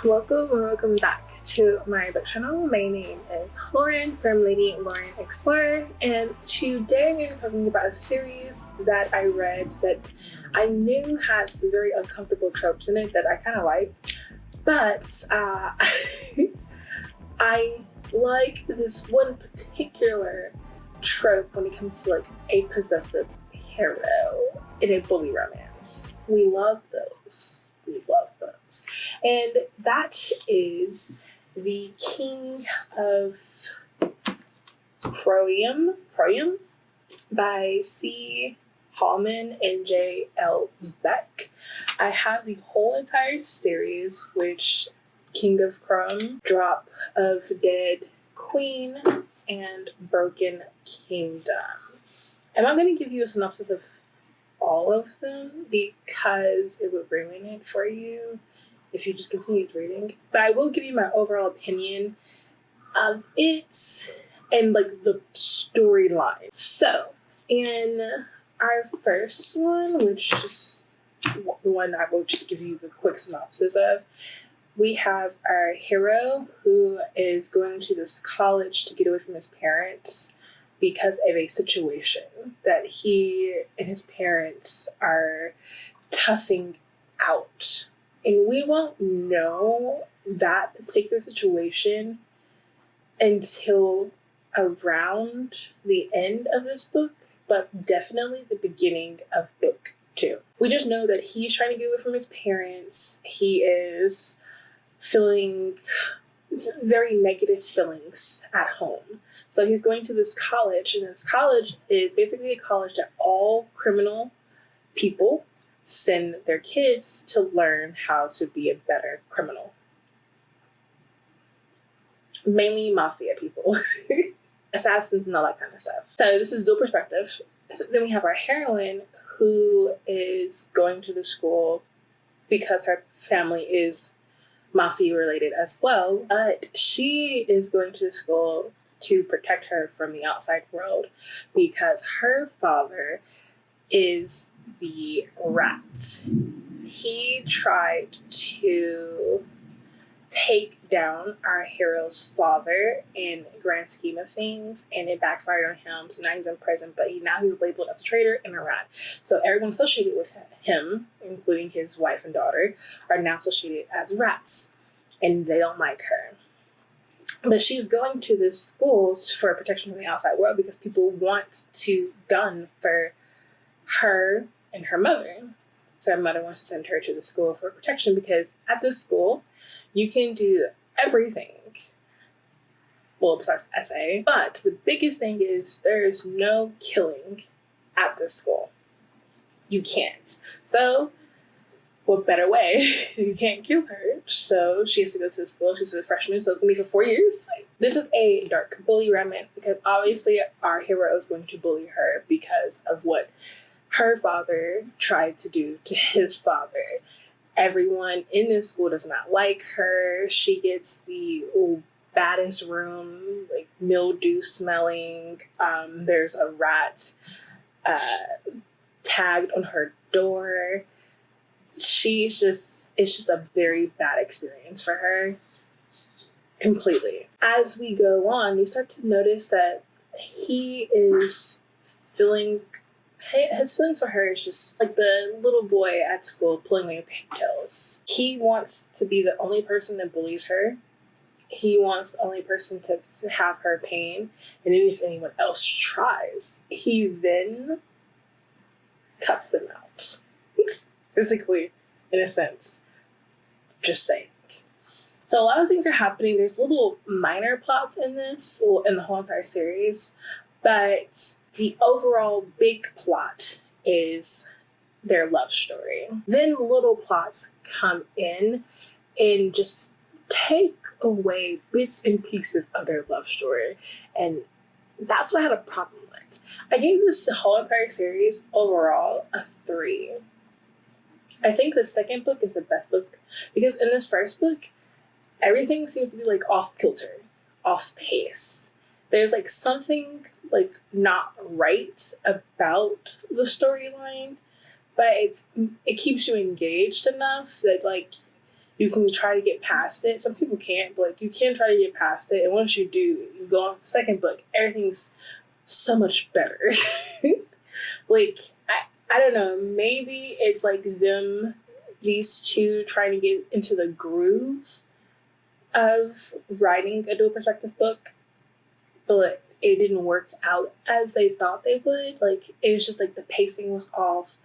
Welcome or welcome back to my book channel. My name is Lauren from Lady Lauren Explorer, and today I'm going to be talking about a series that I read that I knew had some very uncomfortable tropes in it that I kind of like, but I like this one particular trope when it comes to like a possessive hero in a bully romance. We love those. And that is the King of Corium by C. Hallman and J. L. Beck. I have the whole entire series, which King of Corium, Drop of Dead Queen, and Broken Kingdom. I'm not going to give you a synopsis of all of them because it would ruin it for you if you just continued reading, but I will give you my overall opinion of it and like the storyline. So in our first one, which is the one I will just give you the quick synopsis of, we have our hero who is going to this college to get away from his parents because of a situation that he and his parents are toughing out. And we won't know that particular situation until around the end of this book, but definitely the beginning of book 2. We just know that he's trying to get away from his parents. He is feeling very negative feelings at home. So he's going to this college, and this college is basically a college that all criminal people send their kids to learn how to be a better criminal. Mainly mafia people, assassins and all that kind of stuff. So this is dual perspective. So then we have our heroine who is going to the school because her family is mafia related as well, but she is going to the school to protect her from the outside world because her father is the rat. He tried to take down our hero's father in the grand scheme of things, and it backfired on him. So now he's in prison, but now he's labeled as a traitor and a rat. So everyone associated with him, including his wife and daughter, are now associated as rats, and they don't like her. But she's going to this school for protection from the outside world because people want to gun for her and her mother. So her mother wants to send her to the school for protection because at this school you can do everything. Well, besides essay. But the biggest thing is there is no killing at this school. You can't. So what better way? You can't kill her. So she has to go to the school. She's a freshman, so it's going to be for 4 years. This is a dark bully romance because obviously our hero is going to bully her because of what her father tried to do to his father. Everyone in this school does not like her. She gets the baddest room, like mildew smelling. There's a rat tagged on her door. It's just a very bad experience for her. Completely. As we go on, we start to notice that he is his feelings for her is just like the little boy at school pulling their pigtails. He wants to be the only person that bullies her. He wants the only person to have her pain. And even if anyone else tries, he then cuts them out. Physically, in a sense. Just saying. So a lot of things are happening. There's little minor plots in this, in the whole entire series, but the overall big plot is their love story. Then little plots come in and just take away bits and pieces of their love story. And that's what I had a problem with. I gave this whole entire series overall a 3. I think the second book is the best book because in this first book, everything seems to be like off kilter, off pace. There's like something like not right about the storyline, but it keeps you engaged enough that like you can try to get past it. Some people can't, but like you can try to get past it. And once you do, you go on to the second book, everything's so much better. Like, I don't know, maybe it's like these two trying to get into the groove of writing a dual perspective book, but it didn't work out as they thought they would. Like, it was just like the pacing was off,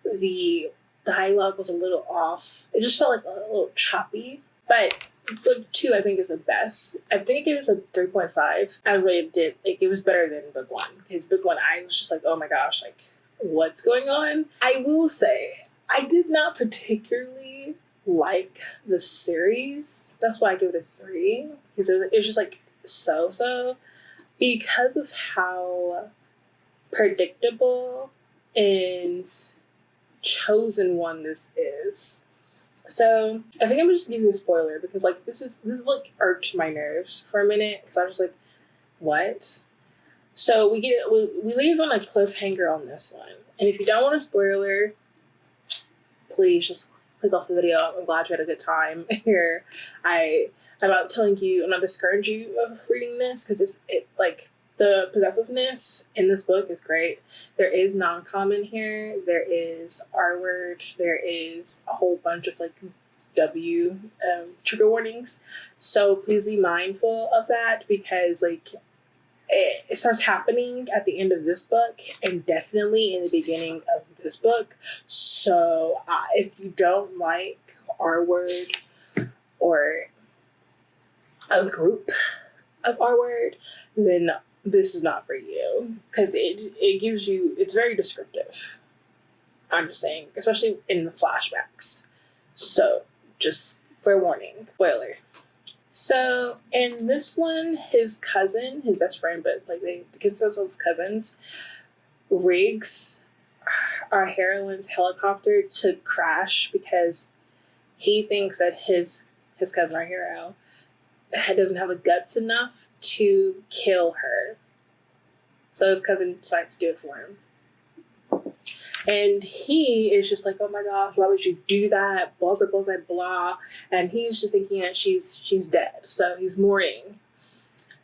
the dialogue was a little off. It just felt like a little choppy. But book 2, I think, is the best. I think it was a 3.5. I really did. Like, it was better than book 1. Because book 1, I was just like, oh my gosh, like, what's going on? I will say, I did not particularly like the series. That's why I give it a 3. Because it was just like so. Because of how predictable and chosen one this is. So I think I'm just gonna give you a spoiler, because like this like irked my nerves for a minute, because I was just like, what? So we leave on a cliffhanger on this one, and if you don't want a spoiler, please just click off the video. I'm glad you had a good time here. I'm not telling you, I'm not discouraging you of reading this, because it like, the possessiveness in this book is great. There is non-common here. There is R-word. There is a whole bunch of like W trigger warnings. So please be mindful of that, because like it starts happening at the end of this book and definitely in the beginning of this book. So if you don't like R-word or a group of R-word, then this is not for you, because it gives you, it's very descriptive. I'm just saying, especially in the flashbacks. So just fair warning, spoiler. So in this one, his cousin, his best friend, but like they consider themselves cousins, rigs our heroine's helicopter to crash because he thinks that his cousin, our hero, doesn't have the guts enough to kill her. So his cousin decides to do it for him. And he is just like, oh my gosh, why would you do that? Blah, blah, blah, blah. And he's just thinking that she's dead. So he's mourning.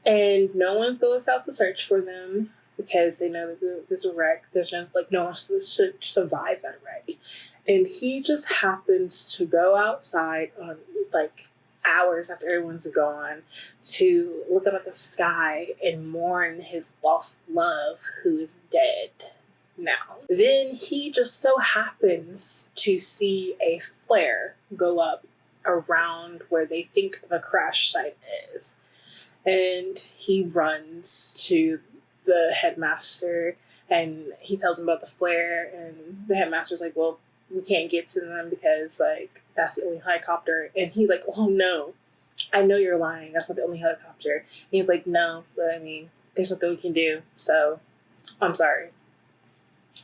And no one goes out to search for them because they know that there's a wreck. There's no one should survive that wreck. And he just happens to go outside on like hours after everyone's gone to look up at the sky and mourn his lost love who is dead now. Then he just so happens to see a flare go up around where they think the crash site is. And he runs to the headmaster and he tells him about the flare, and the headmaster's like, well, we can't get to them because like that's the only helicopter. And he's like, oh no, I know you're lying, that's not the only helicopter. And he's like, no, but I mean, there's nothing we can do, so I'm sorry.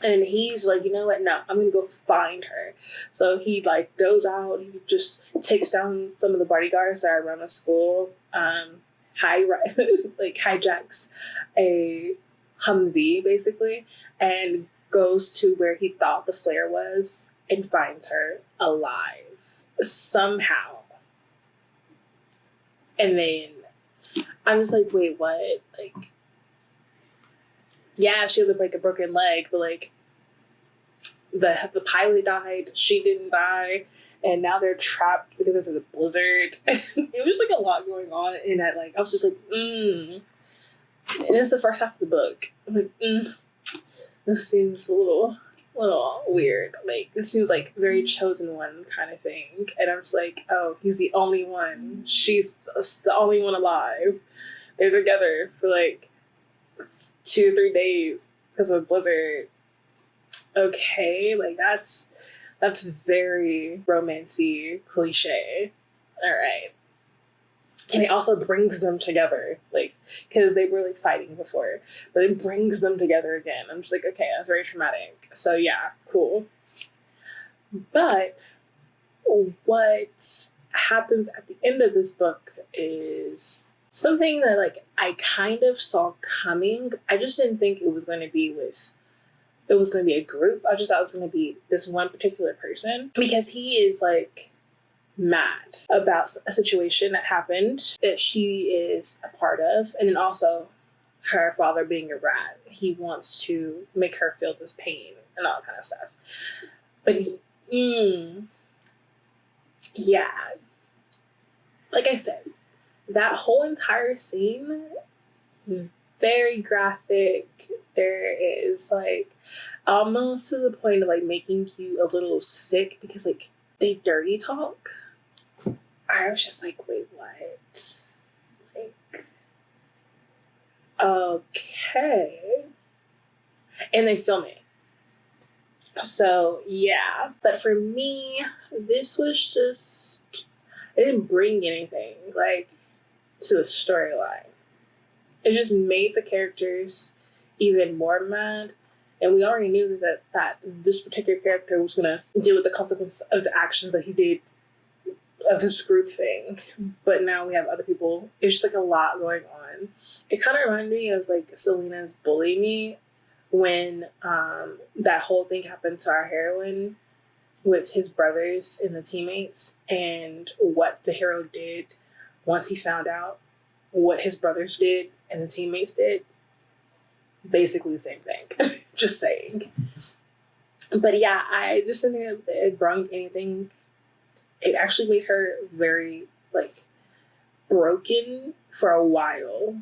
And he's like, you know what, no, I'm gonna go find her. So he like goes out, he just takes down some of the bodyguards that are around the school, hijacks a Humvee basically, and goes to where he thought the flare was and finds her alive somehow. And then I'm just like, wait, what? Like, yeah, she has like a broken leg, but like the pilot died, she didn't die, and now they're trapped because there's a blizzard. It was like a lot going on in that. Like I was just like, And it's the first half of the book. I'm like, this seems a little weird. Like this seems like very chosen one kind of thing. And I'm just like, oh, he's the only one. She's the only one alive. They're together for like 2 or 3 days because of a blizzard. Okay, like that's very romancy cliche. All right. And it also brings them together, like, because they were like fighting before, but it brings them together again. I'm just like, okay, that's very traumatic. So yeah, cool. But what happens at the end of this book is something that like I kind of saw coming. I just didn't think it was going to be a group. I just thought it was going to be this one particular person, because he is like mad about a situation that happened that she is a part of. And then also her father being a rat. He wants to make her feel this pain and all that kind of stuff. But yeah. Like I said, that whole entire scene, very graphic. There is like almost to the point of like making you a little sick because like they dirty talk. I was just like, wait, what? Like, okay. And they film it. So yeah. But for me, this was just, it didn't bring anything like to the storyline. It just made the characters even more mad. And we already knew that this particular character was going to deal with the consequence of the actions that he did of this group thing. But now we have other people. It's just like a lot going on. It kind of reminded me of like Selena's Bully Me when that whole thing happened to our heroine with his brothers and the teammates, and what the hero did once he found out what his brothers did and the teammates did. Basically the same thing. Just saying. But yeah, I just didn't think it brought anything. It actually made her very like broken for a while.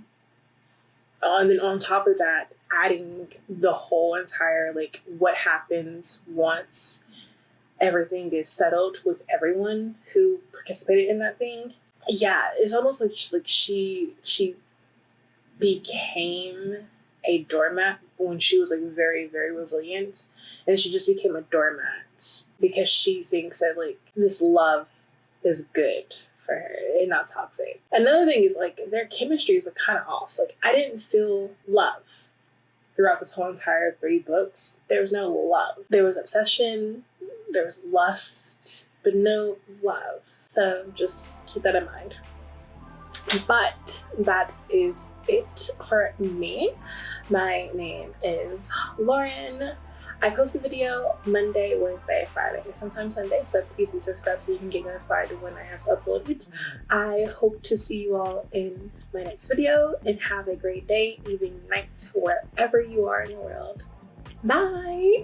And then on top of that, adding the whole entire like what happens once everything is settled with everyone who participated in that thing. Yeah, it's almost like just like she became a doormat when she was like very, very resilient, and she just became a doormat because she thinks that like this love is good for her and not toxic. Another thing is like their chemistry is like kind of off. Like I didn't feel love throughout this whole entire 3 books. There was no love. There was obsession, there was lust, but no love. So just keep that in mind. But that is it for me. My name is Lauren. I post a video Monday, Wednesday, Friday, sometimes Sunday, so please be subscribed so you can get notified when I have uploaded. I hope to see you all in my next video, and have a great day, evening, night, wherever you are in the world. Bye!